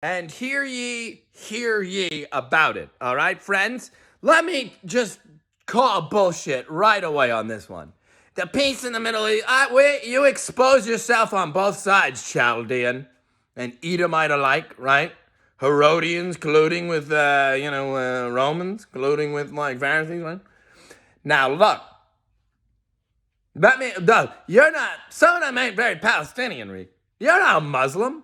And hear ye about it. All right, friends? Let me just call bullshit right away on this one. The peace in the Middle East, you expose yourself on both sides, Chaldean and Edomite alike, right? Herodians colluding with, Romans, colluding with, Pharisees, right? Now, look. You're not, some of them ain't very Palestinian, Reed. You're not a Muslim.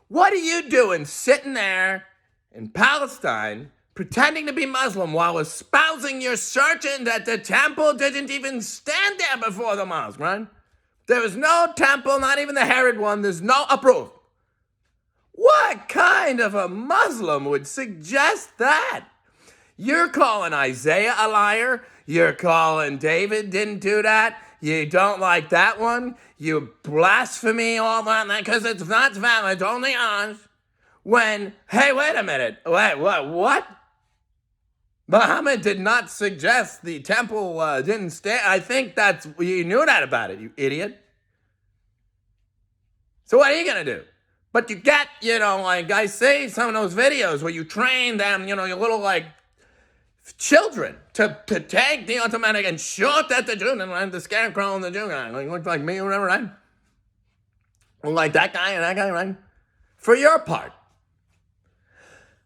What are you doing sitting there in Palestine pretending to be Muslim while espousing your certain that the temple didn't even stand there before the mosque, right? There was no temple, not even the Herod one. There's no approval. What kind of a Muslim would suggest that? You're calling Isaiah a liar. You're calling David didn't do that. You don't like that one. You blasphemy all that because it's not valid. It's only ours. Hey, wait a minute. Wait, what? Muhammad did not suggest the temple didn't stand. I think you knew that about it, you idiot. So what are you going to do? But you get, I see some of those videos where you train them, your little, children to take the automatic and shoot at the Jew and the scarecrow and the Jew guy. Look like me or whatever, right? Or like that guy and that guy, right? For your part.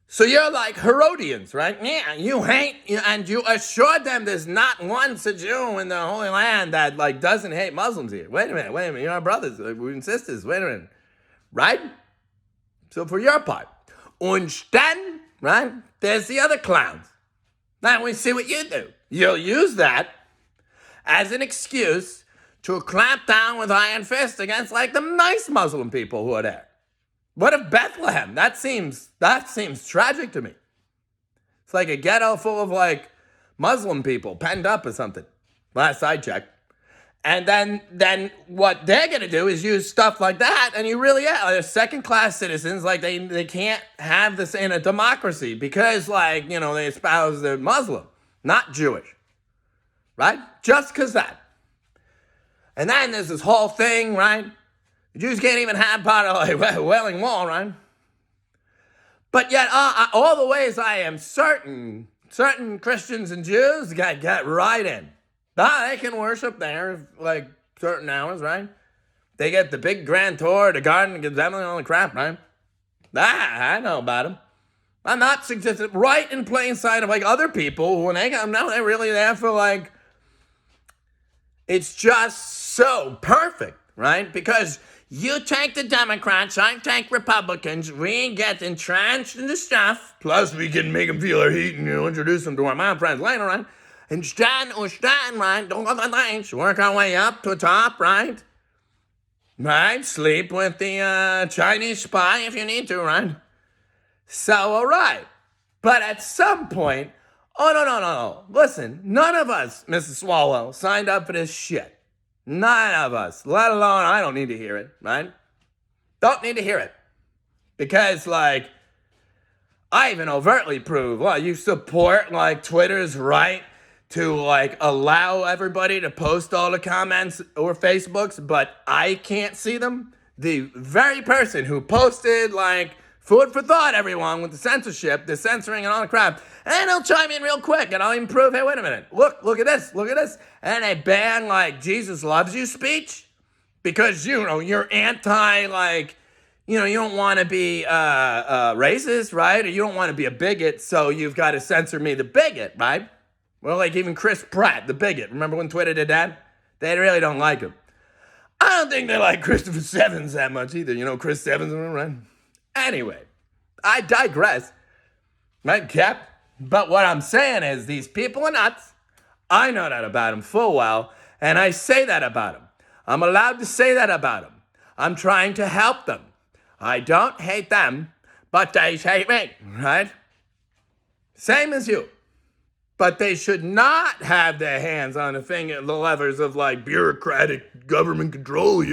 So you're like Herodians, right? Yeah, you hate, and you assured them there's not once a Jew in the Holy Land that, doesn't hate Muslims here. Wait a minute, you're our brothers, we're sisters, wait a minute. Right? So for your part. Und then, right, there's the other clowns. Now we see what you do. You'll use that as an excuse to clamp down with iron fist against the nice Muslim people who are there. What of Bethlehem? That seems tragic to me. It's like a ghetto full of Muslim people penned up or something. Last I checked. And then what they're going to do is use stuff like that, and you really are second-class citizens. They can't have this in a democracy because, they espouse they're Muslim, not Jewish, right? Just because that. And then there's this whole thing, right? The Jews can't even have part of Wailing Wall, right? But yet, all the ways I am certain Christians and Jews get right in. They can worship there, certain hours, right? They get the big grand tour, the garden, gives them all the crap, right? I know about them. I'm not suggesting, right in plain sight of, other people, when they come down, they're really there for, it's just so perfect, right? Because you take the Democrats, I take Republicans, we get entrenched in the stuff, plus we can make them feel our heat and, introduce them to our mom friends later, right? And stand, right? Don't go the things. Work our way up to the top, right? Right? Sleep with the Chinese spy if you need to, right? So, all right. But at some point, no. Listen, none of us, Mrs. Swallow, signed up for this shit. None of us. Let alone, I don't need to hear it, right? Don't need to hear it. Because, I even overtly prove, you support, Twitter's right to allow everybody to post all the comments or Facebooks, but I can't see them. The very person who posted food for thought, everyone, with the censorship, the censoring and all the crap, and he'll chime in real quick and I'll even prove, hey, wait a minute, look at this. And they ban Jesus loves you speech because, you're anti, you don't want to be racist, right? Or you don't want to be a bigot, so you've got to censor me, the bigot, right? Well, even Chris Pratt, the bigot. Remember when Twitter did that? They really don't like him. I don't think they like Christopher Sevens that much either. Chris Sevens, right? Anyway, I digress. Right, Cap? But what I'm saying is these people are nuts. I know that about them full well, and I say that about them. I'm allowed to say that about them. I'm trying to help them. I don't hate them, but they hate me, right? Same as you. But they should not have their hands on the levers of bureaucratic government control,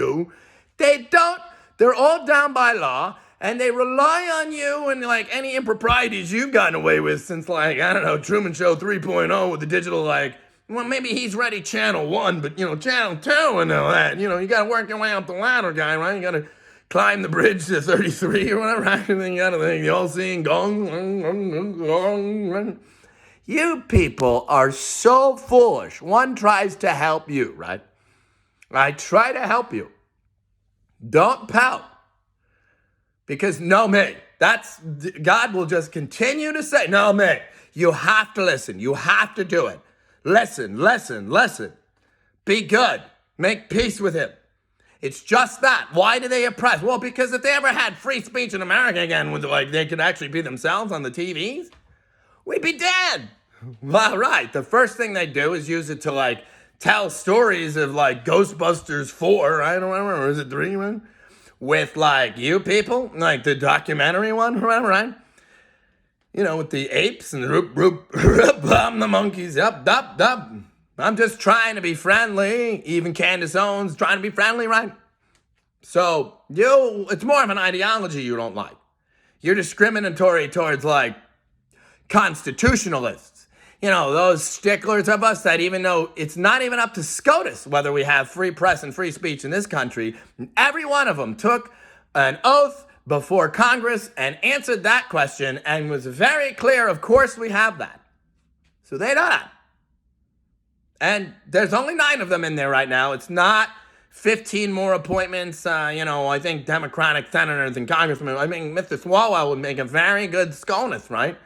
They don't. They're all down by law, and they rely on you and any improprieties you've gotten away with since Truman Show 3.0 with the digital maybe he's ready channel 1, but channel 2 and all that. You got to work your way up the ladder, guy, right? You got to climb the bridge to 33 or whatever, right? And then you got the all-seeing gong. You people are so foolish. One tries to help you, right? I try to help you. Don't pout. Because no, me. God will just continue to say, no, me. You have to listen. You have to do it. Listen. Be good. Make peace with him. It's just that. Why do they oppress? Well, because if they ever had free speech in America again, with they could actually be themselves on the TVs, we'd be dead. Well, right. The first thing they do is use it to tell stories of Ghostbusters 4, right? Or is it 3, right? With you people, the documentary one, right? With the apes and the the monkeys, up. I'm just trying to be friendly. Even Candace Owens trying to be friendly, right? So it's more of an ideology you don't like. You're discriminatory towards constitutionalists. Those sticklers of us that even though it's not even up to SCOTUS whether we have free press and free speech in this country, every one of them took an oath before Congress and answered that question and was very clear, of course we have that. So they know that. And there's only 9 of them in there right now. It's not 15 more appointments. I think Democratic senators and congressmen. I mean, Mr. Swalwell would make a very good SCOTUS, right?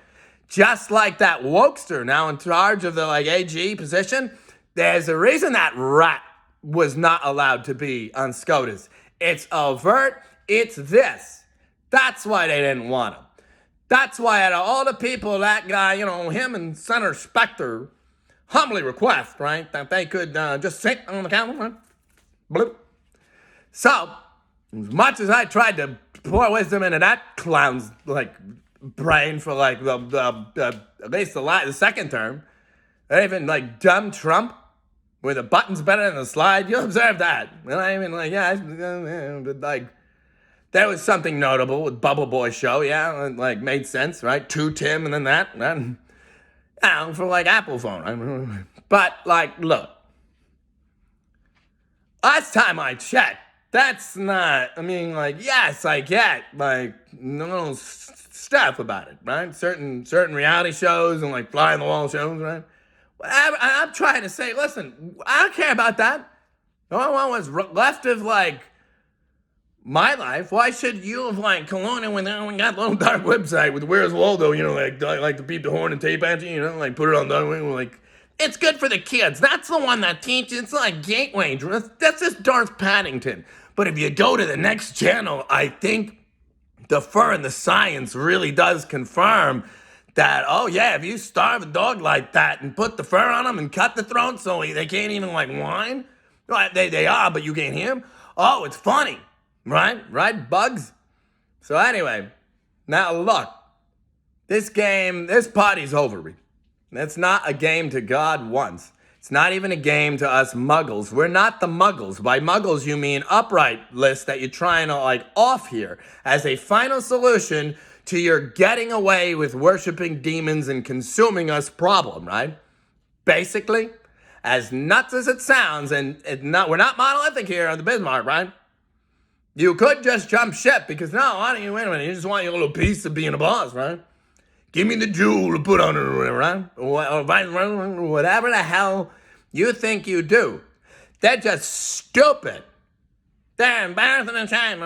Just like that wokester now in charge of the AG position, there's a reason that rat was not allowed to be on SCOTUS. It's overt. It's this. That's why they didn't want him. That's why out of all the people, that guy, him and Senator Specter humbly request, right, that they could just sit on the council, right? Bloop. So, as much as I tried to pour wisdom into that clown's brain for the at least the second term, they even dumb Trump where the button's better than the slide. You'll observe that. And I mean there was something notable with Bubble Boy show, yeah, made sense, right? To Tim and then that, and for Apple phone. But look, last time I checked, that's not, yes, I get no stuff about it, right? Certain reality shows and fly on the wall shows, right? I'm trying to say, listen, I don't care about that. No one was left of my life. Why should you have colluded with we got a little dark website with Where's Waldo, to beat the horn and tape at you, put it on the it's good for the kids. That's the one that teaches. It's Gateway. That's just Darth Paddington. But if you go to the next channel, I think the fur and the science really does confirm that, oh yeah, if you starve a dog like that and put the fur on them and cut the throat so they can't even whine, right? They are, but you can't hear them. Oh, it's funny, right? Right, Bugs? So anyway, now look, this party's over. That's not a game to God once. It's not even a game to us muggles. We're not the muggles. By muggles, you mean upright list that you're trying to off here as a final solution to your getting away with worshiping demons and consuming us problem, right? Basically, as nuts as it sounds, and we're not monolithic here on the Bismarck, right? You could just jump ship because wait a minute, you just want your little piece of being a boss, right? Give me the jewel to put on it or whatever, right? Or whatever the hell you think you do. They're just stupid. They're embarrassing and shame.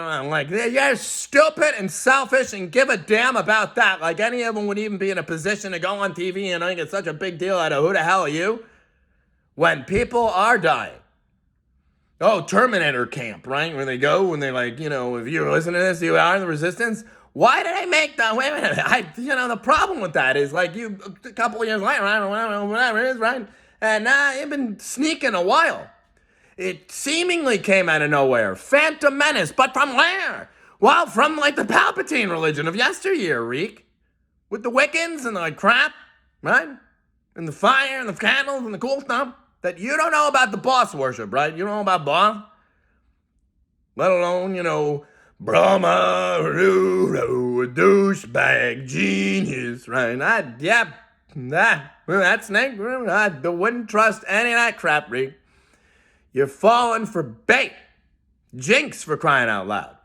You're stupid and selfish and give a damn about that. Any of them would even be in a position to go on TV and make it such a big deal out of who the hell are you? When people are dying. Oh, Terminator camp, right? Where they go when they if you're listening to this, you are the resistance. Why did I make that? Wait a minute. The problem with that is you a couple of years later, right, or whatever it is, right? And you've been sneaking a while. It seemingly came out of nowhere. Phantom Menace, but from where? Well, from the Palpatine religion of yesteryear, Reek. With the Wiccans and the crap, right? And the fire and the candles and the cool stuff. That you don't know about the boss worship, right? You don't know about boss? Let alone, Brahma, a douchebag, genius, right? That's Snake. I wouldn't trust any of that crap, Reek. You're falling for bait. Jinx, for crying out loud.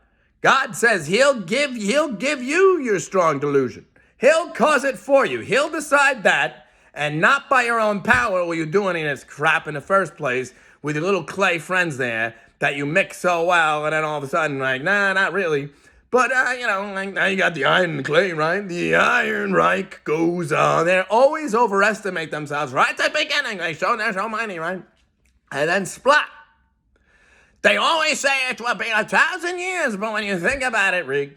God says he'll give you your strong delusion. He'll cause it for you. He'll decide that, and not by your own power will you do any of this crap in the first place with your little clay friends there that you mix so well, and then all of a sudden, like, nah, not really. But, like, now you got the iron and clay, right? The Iron Reich goes on. They always overestimate themselves right at the beginning. They show they're so mighty, right? And then splat. They always say it will be 1,000 years, but when you think about it, Rig,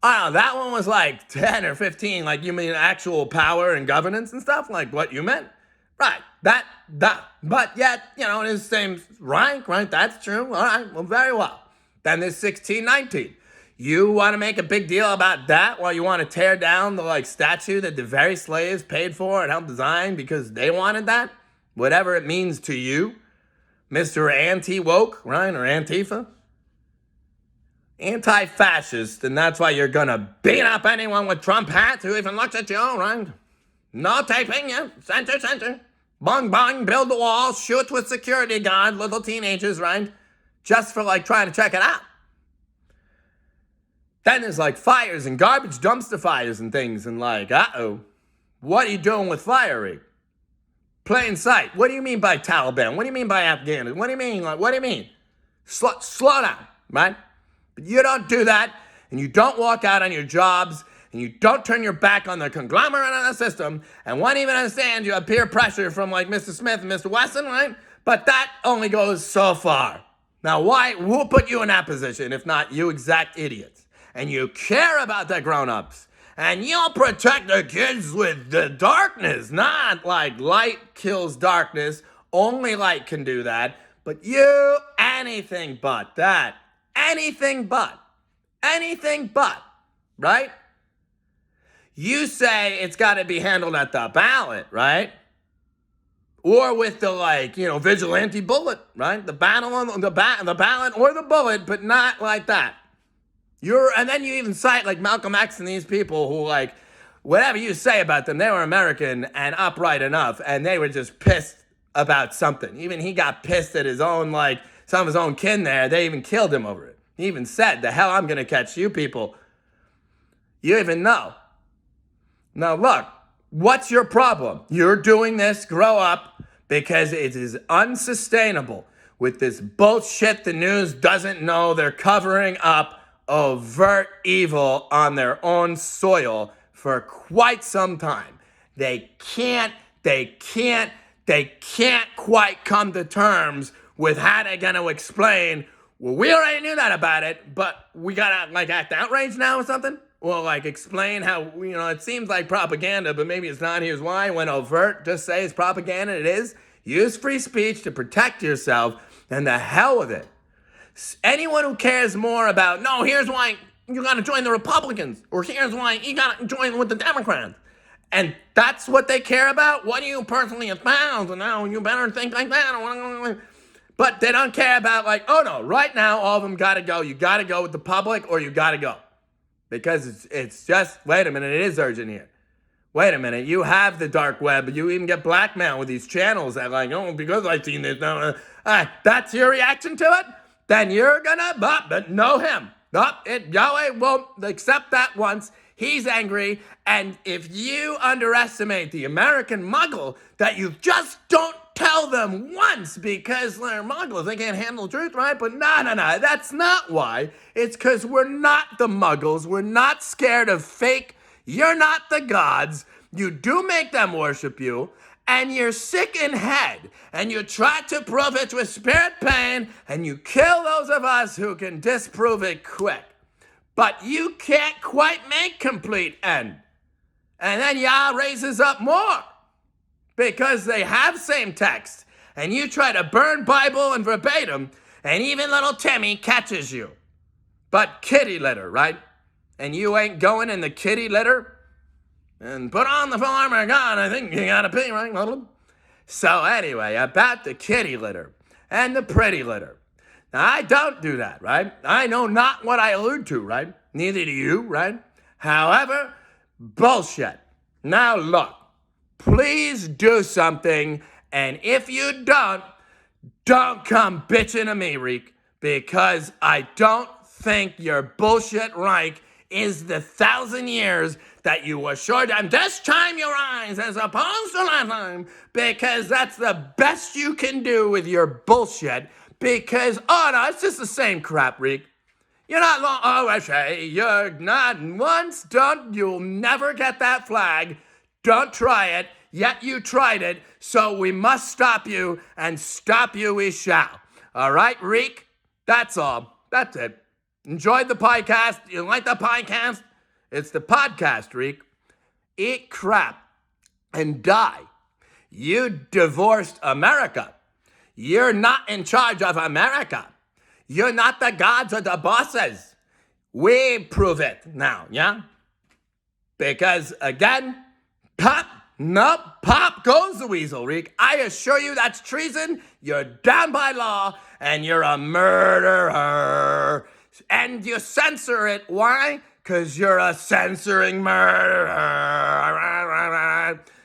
oh, that one was like 10 or 15, like you mean actual power and governance and stuff, like what you meant? Right, that. But yet, it is the same rank, right? That's true. All right, well, very well. Then there's 1619. You want to make a big deal about that while you want to tear down the statue that the very slaves paid for and helped design because they wanted that? Whatever it means to you, Mr. Anti-Woke, right, or Antifa? Anti-fascist, and that's why you're gonna beat up anyone with Trump hats who even looks at you, right? No taping, yeah, center. Bong, build the wall, shoot with security guard, little teenagers, right? Just for trying to check it out. Then there's fires and garbage dumpster fires and things, and uh-oh, what are you doing with fire, Rig? Plain sight. What do you mean by Taliban? What do you mean by Afghanistan? What do you mean? What do you mean? Slow down, right? But you don't do that, and you don't walk out on your jobs, and you don't turn your back on the conglomerate of the system, and one even understands you have peer pressure from Mr. Smith and Mr. Wesson, right? But that only goes so far. Now, who put you in that position if not you exact idiots? And you care about the grown-ups. And you'll protect the kids with the darkness, not light kills darkness. Only light can do that. But you, anything but that. Anything but, right? You say it's got to be handled at the ballot, right? Or with the vigilante bullet, right? The ballot or the bullet, but not like that. And then you even cite Malcolm X and these people who whatever you say about them, they were American and upright enough, and they were just pissed about something. Even he got pissed at his own some of his own kin there. They even killed him over it. He even said, "The hell I'm gonna catch you people." You even know. Now look, what's your problem? You're doing this, grow up, because it is unsustainable with this bullshit the news doesn't know. They're covering up overt evil on their own soil for quite some time. They can't quite come to terms with how they're going to explain, well, we already knew that about it, but we got to act outraged now or something? Well, explain how, it seems like propaganda, but maybe it's not. Here's why. When overt, just say it's propaganda. It is. Use free speech to protect yourself, and the hell with it. Anyone who cares more about, no, here's why you got to join the Republicans, or here's why you got to join with the Democrats, and that's what they care about, what do you personally espouse, and now you better think like that. But they don't care about oh no, right now all of them got to go. You got to go with the public, or you got to go. Because it's just, wait a minute, it is urgent here. Wait a minute, you have the dark web, you even get blackmailed with these channels that because I've seen this, that's your reaction to it? Then you're gonna know him. Yahweh won't accept that once. He's angry. And if you underestimate the American muggle, that you just don't tell them once because they're muggles, they can't handle the truth, right? But no, that's not why. It's because we're not the muggles. We're not scared of fake. You're not the gods. You do make them worship you. And you're sick in head, and you try to prove it with spirit pain, and you kill those of us who can disprove it quick. But you can't quite make complete end. And then Yah raises up more, because they have same text, and you try to burn Bible and verbatim, and even little Timmy catches you. But kitty litter, right? And you ain't going in the kitty litter? And put on the full armor of God, I think you gotta pee, right? So anyway, about the kitty litter and the pretty litter. Now, I don't do that, right? I know not what I allude to, right? Neither do you, right? However, bullshit. Now look, please do something, and if you don't come bitching to me, Reek, because I don't think your bullshit Reich is the 1,000 years that you assured them this time your eyes as opposed to last time, because that's the best you can do with your bullshit, because, oh no, it's just the same crap, Reek. You're not long, oh, I say, you're not once, you'll never get that flag. Don't try it, yet you tried it, so we must stop you, and stop you we shall. All right, Reek? That's all. That's it. Enjoyed the podcast? You like the podcast? It's the podcast, Reek. Eat crap and die. You divorced America. You're not in charge of America. You're not the gods or the bosses. We prove it now, yeah? Because, again, pop goes the weasel, Reek. I assure you that's treason. You're down by law, and you're a murderer. And you censor it. Why? Because you're a censoring murderer.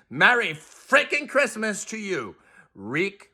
Merry freaking Christmas to you, Reek.